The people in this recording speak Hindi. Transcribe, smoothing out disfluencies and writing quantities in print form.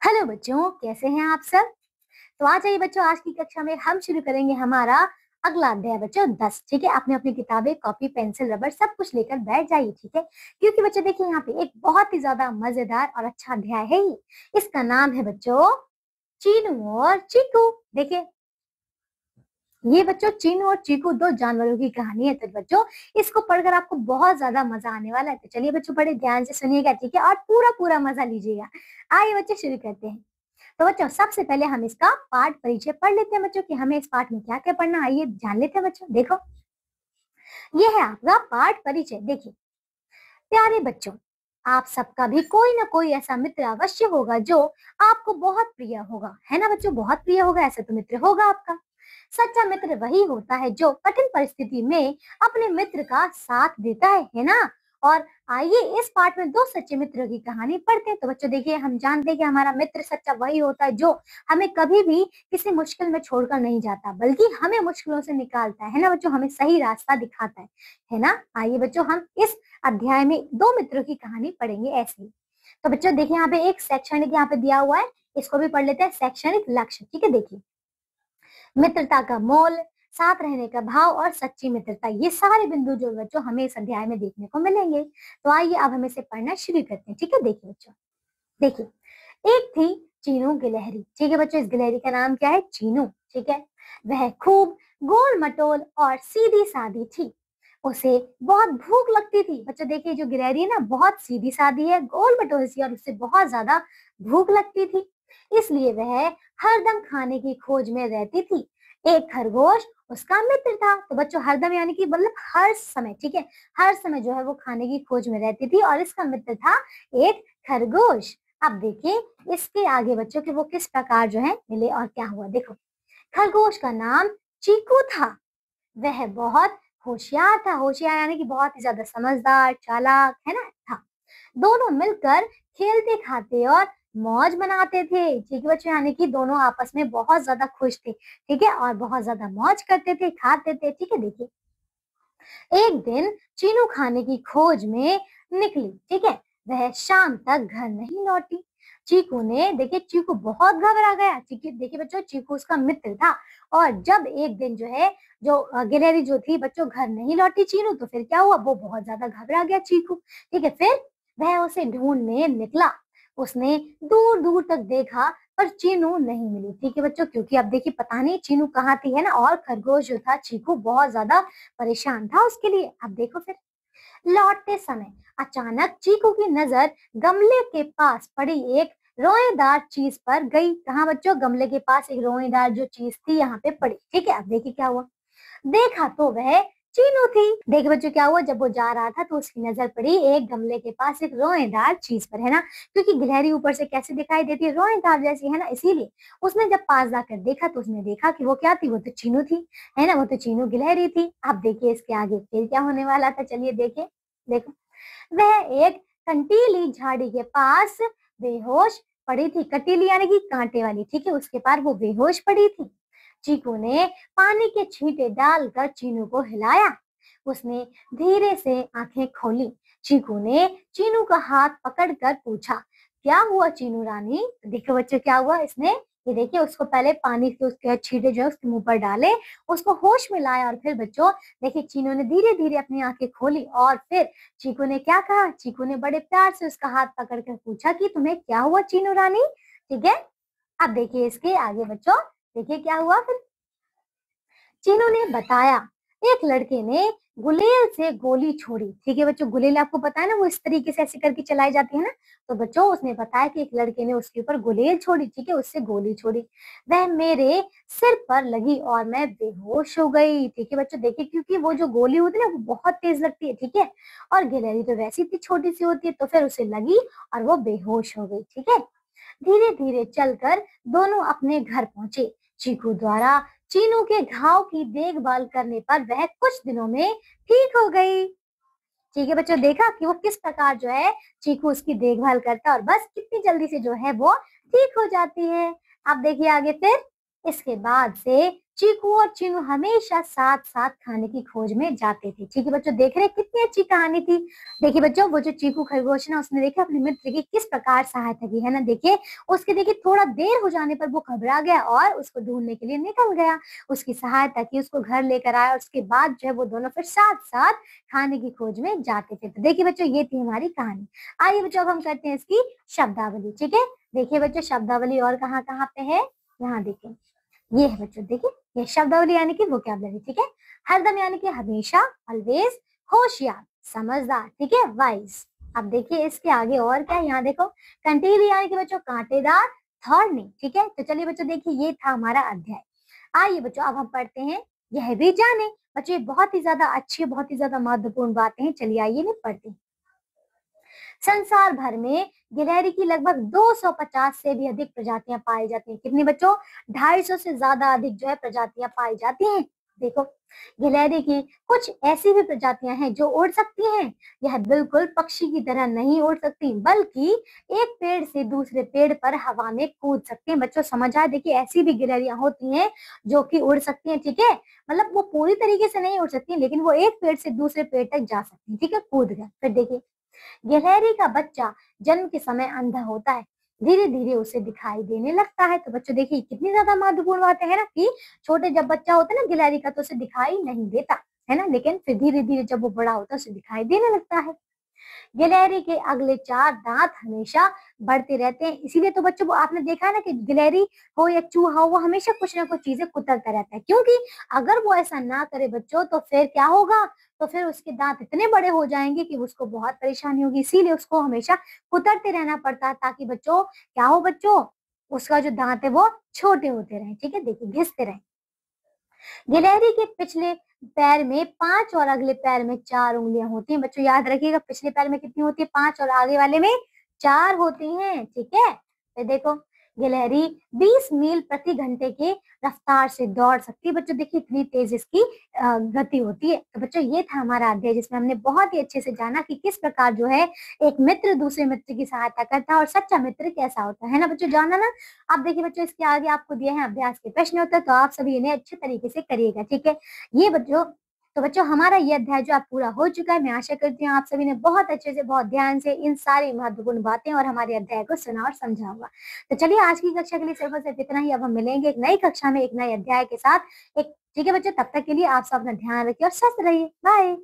हेलो बच्चों, कैसे हैं आप सब। तो आ जाइए बच्चों, आज की कक्षा में हम शुरू करेंगे हमारा अगला अध्याय बच्चों 10। ठीक है, आपने अपनी किताबें, कॉपी, पेंसिल, रबर सब कुछ लेकर बैठ जाइए। ठीक है, क्योंकि बच्चों देखिए यहाँ पे एक बहुत ही ज्यादा मजेदार और अच्छा अध्याय है ये। इसका नाम है बच्चों चीनू और चीकू। देखिए ये बच्चों चीनू और चीकू दो जानवरों की कहानी है। तो बच्चों इसको पढ़कर आपको बहुत ज्यादा मजा आने वाला है। तो चलिए बच्चों बड़े ध्यान से सुनिएगा, ठीक है, और पूरा पूरा मजा लीजिएगा। आइए बच्चों शुरू करते हैं। तो बच्चों सबसे पहले हम इसका पाठ परिचय पढ़ लेते हैं बच्चों कि हमें इस पाठ में क्या क्या पढ़ना है। आइए जान लेते हैं बच्चों। देखो ये है आपका पाठ परिचय। देखिए प्यारे बच्चों, आप सबका भी कोई ना कोई ऐसा मित्र अवश्य होगा जो आपको बहुत प्रिय होगा, है ना बच्चों। बहुत प्रिय होगा, ऐसा तो मित्र होगा आपका। सच्चा मित्र वही होता है जो कठिन परिस्थिति में अपने मित्र का साथ देता है ना। और आइए इस पाठ में दो सच्चे मित्रों की कहानी पढ़ते हैं। तो बच्चों देखिए हम जानते हैं कि हमारा मित्र सच्चा वही होता है जो हमें कभी भी किसी मुश्किल में छोड़कर नहीं जाता, बल्कि हमें मुश्किलों से निकालता है ना बच्चों, हमें सही रास्ता दिखाता है ना। आइए बच्चों हम इस अध्याय में दो मित्रों की कहानी पढ़ेंगे ऐसे ही। तो बच्चों देखिए यहाँ पे एक शैक्षणिक यहाँ पे दिया हुआ है, इसको भी पढ़ लेते हैं। शैक्षणिक लक्ष्य, ठीक है। देखिए मित्रता का मोल, साथ रहने का भाव और सच्ची मित्रता, ये सारे बिंदु जो बच्चों हमें इस अध्याय में देखने को मिलेंगे। तो आइए अब हम इसे पढ़ना शुरू करते हैं। ठीक है, देखिए बच्चों, देखिए एक थी चीनू गिलहरी। ठीक है बच्चों, इस गिलहरी का नाम क्या है? चीनू। ठीक है, वह खूब गोल मटोल और सीधी सादी थी। उसे बहुत भूख लगती थी। बच्चों देखिए जो गिलहरी है ना, बहुत सीधी सादी है, गोल मटोल सी, और उससे बहुत ज्यादा भूख लगती थी। इसलिए वह हरदम खाने की खोज में रहती थी। एक खरगोश उसका मित्र था। तो बच्चों हरदम यानी कि मतलब हर समय, ठीक है, हर समय जो है वो खाने की खोज में रहती थी, और इसका मित्र था एक खरगोश। अब देखिए इसके आगे बच्चों के वो किस प्रकार जो है मिले और क्या हुआ। देखो खरगोश का नाम चीकू था। वह बहुत होशियार था। होशियार यानी कि बहुत ही ज्यादा समझदार, चालाक, है ना था। दोनों मिलकर खेलते, खाते और मौज मनाते थे। ठीक है बच्चों, यानी कि दोनों आपस में बहुत ज्यादा खुश थे। ठीक है, और बहुत ज्यादा मौज करते थे, खाते थे। ठीक है, देखिए एक दिन चीनू खाने की खोज में निकली। ठीक है, वह शाम तक घर नहीं लौटी। चीकू ने देखिए, चीकू बहुत घबरा गया। देखिए बच्चों चीकू उसका मित्र था, और जब एक दिन जो है जो गिलहरी जो थी बच्चों घर नहीं लौटी चीनू, तो फिर क्या हुआ, वो बहुत ज्यादा घबरा गया चीकू। ठीक है, फिर वह उसे ढूंढने निकला। उसने दूर दूर तक देखा पर चीनू नहीं मिली। ठीक है बच्चों, क्योंकि अब देखिए पता नहीं चीनू कहाँ थी, है ना। और खरगोश जो था चीकू बहुत ज्यादा परेशान था उसके लिए। अब देखो फिर लौटते समय अचानक चीकू की नजर गमले के पास पड़ी एक रोएदार चीज पर गई। कहाँ बच्चों? गमले के पास एक रोएदार जो चीज थी यहाँ पे पड़ी। ठीक है, अब देखिए क्या हुआ। देखा तो वह चीनू थी। देखिए बच्चों क्या हुआ, जब वो जा रहा था तो उसकी नजर पड़ी एक गमले के पास एक रोएदार चीज पर, है ना। क्योंकि गिलहरी ऊपर से कैसे दिखाई देती है? रोएदार जैसी, है ना। इसीलिए उसने जब पास जाकर देखा तो उसने देखा कि वो क्या थी, वो तो चीनू थी, है ना। वो तो चीनू गिलहरी थी। अब देखिए इसके आगे फिर क्या होने वाला था, चलिए देखें। देखो वह एक कंटीली झाड़ी के पास बेहोश पड़ी थी। कटीली यानी कि कांटे वाली, ठीक है, उसके पास वो बेहोश पड़ी थी। चीकू ने पानी के छींटे डालकर चीनू को हिलाया। उसने धीरे से आंखें खोली। चीकू ने चीनू का हाथ पकड़कर पूछा, क्या हुआ चीनू रानी? देखो बच्चों क्या हुआ, इसने ये देखिए उसको पहले पानी के उसके छींटे जो है उसके मुंह पर डाले, उसको होश में लाया, और फिर बच्चों देखिए चीनू ने धीरे धीरे अपनी आंखें खोली, और फिर चीकू ने क्या कहा, चीकू ने बड़े प्यार से उसका हाथ पकड़कर पूछा कि तुम्हें क्या हुआ चीनू रानी। ठीक है, अब देखिए इसके आगे बच्चों देखिए क्या हुआ फिर। चीनू ने बताया एक लड़के ने गुलेल से गोली छोड़ी। ठीक है बच्चों, गुलेल आपको पता है ना, वो इस तरीके से ऐसे करके चलाई जाती है ना। तो बच्चों उसने बताया कि एक लड़के ने उसके ऊपर गुलेल छोड़ी, ठीक है, उससे गोली छोड़ी। वह मेरे सिर पर लगी और मैं बेहोश हो गई। ठीक है बच्चों देखिए, क्योंकि वो जो गोली होती है ना वो बहुत तेज लगती है। ठीक है, और गिलहरी तो वैसी इतनी छोटी सी होती है, तो फिर उसे लगी और वो बेहोश हो गई। ठीक है, धीरे धीरे चलकर दोनों अपने घर पहुंचे। चीकू द्वारा चीनू के घाव की देखभाल करने पर वह कुछ दिनों में ठीक हो गई। ठीक है बच्चों, देखा कि वो किस प्रकार जो है चीकू उसकी देखभाल करता है, और बस कितनी जल्दी से जो है वो ठीक हो जाती है। अब देखिए आगे फिर इसके बाद से चीकू और चीनू हमेशा साथ साथ खाने की खोज में जाते थे। ठीक है बच्चों, देख रहे हैं कितनी अच्छी कहानी थी। देखिए बच्चों, वो जो चीकू खरगोश ना, उसने देखा अपने मित्र की किस प्रकार सहायता की, है ना। देखिए उसके देखिए थोड़ा देर हो जाने पर वो घबरा गया और उसको ढूंढने के लिए निकल गया, उसकी सहायता की, उसको घर लेकर आया और उसके बाद जो है वो दोनों फिर साथ साथ खाने की खोज में जाते थे। तो देखिए बच्चों, ये थी हमारी कहानी। आइए बच्चों, अब हम करते हैं इसकी शब्दावली। ठीक है, देखिए बच्चों, शब्दावली और कहाँ कहाँ पे है, यहाँ देखिए, ये है बच्चों, देखिए ये शब्दावली यानी कि वोकैबुलरी। ठीक है, हरदम यानी कि हमेशा, ऑलवेज, होशियार, समझदार, ठीक है, वाइज। अब देखिए इसके आगे और क्या है, यहाँ देखो, कंटीली यानी कि बच्चों कांटेदार, थॉर्नी। ठीक है, तो चलिए बच्चों, देखिए ये था हमारा अध्याय। आइए बच्चों, अब हम पढ़ते हैं यह भी जाने। बच्चों ये बहुत ही ज्यादा अच्छी, बहुत ही ज्यादा महत्वपूर्ण बातें हैं। चलिए आइए मैं पढ़ती हूँ। संसार भर में गिलहरी की लगभग 250 से भी अधिक प्रजातियां पाई जाती हैं। कितनी बच्चों, 250 से ज्यादा अधिक जो है प्रजातियां पाई जाती हैं। देखो, गिलहरी की कुछ ऐसी भी प्रजातियां हैं जो उड़ सकती हैं। यह बिल्कुल पक्षी की तरह नहीं उड़ सकती, बल्कि एक पेड़ से दूसरे पेड़ पर हवा में कूद सकती हैं। बच्चों समझ आए, देखिए ऐसी भी गिलहरियां होती हैं जो कि उड़ सकती हैं। ठीक है, मतलब वो पूरी तरीके से नहीं उड़ सकती, लेकिन वो एक पेड़ से दूसरे पेड़ तक जा सकती हैं। ठीक है, कूद गए। फिर देखिए, गिलहरी का बच्चा जन्म के समय अंधा होता है, धीरे धीरे उसे दिखाई देने लगता है। तो बच्चों देखिए कितनी ज्यादा महत्वपूर्ण बात है ना, कि छोटे जब बच्चा होता है ना गिलहरी का, तो उसे दिखाई नहीं देता, है ना, लेकिन फिर धीरे धीरे जब वो बड़ा होता है उसे दिखाई देने लगता है। गिलहरी के अगले 4 दांत हमेशा बढ़ते रहते हैं, इसीलिए तो बच्चों वो आपने देखा है ना कि गिलहरी हो या चूहा हो, वो हमेशा कुछ ना कुछ चीजें कुतरता रहता है, क्योंकि अगर वो ऐसा ना करे बच्चों तो फिर क्या होगा, तो फिर उसके दांत इतने बड़े हो जाएंगे कि उसको बहुत परेशानी होगी। इसीलिए उसको हमेशा कुतरते रहना पड़ता है, ताकि बच्चों क्या हो, बच्चों उसका जो दांत है वो छोटे होते रहे। ठीक है, देखिए घिसते रहे। गिलहरी के पिछले पैर में 5 और अगले पैर में 4 उंगलियां होती हैं। बच्चों याद रखिएगा, पिछले पैर में कितनी होती है, 5, और आगे वाले में 4 होती हैं। ठीक है, तो देखो गिलहरी 20 मील प्रति घंटे के रफ्तार से दौड़ सकती है। बच्चों देखिए इतनी तेज इसकी गति होती है। तो बच्चों ये था हमारा अध्याय, जिसमें हमने बहुत ही अच्छे से जाना कि किस प्रकार जो है एक मित्र दूसरे मित्र की सहायता करता है और सच्चा मित्र कैसा होता है ना बच्चों, जाना ना। अब देखिए बच्चों, इसके आगे आपको दिए हैं अभ्यास के प्रश्न उत्तर, तो आप सभी इन्हें अच्छे तरीके से करिएगा। ठीक है, ये बच्चों, तो बच्चों हमारा ये अध्याय जो आप पूरा हो चुका है। मैं आशा करती हूँ आप सभी ने बहुत अच्छे से, बहुत ध्यान से इन सारी महत्वपूर्ण बातें और हमारे अध्याय को सुना और समझा होगा। तो चलिए आज की कक्षा के लिए सिर्फ और सिर्फ इतना ही। अब हम मिलेंगे एक नई कक्षा में एक नए अध्याय के साथ। एक ठीक है बच्चों, तब तक के लिए आप सब अपना ध्यान रखिए और स्वस्थ रहिए। बाय।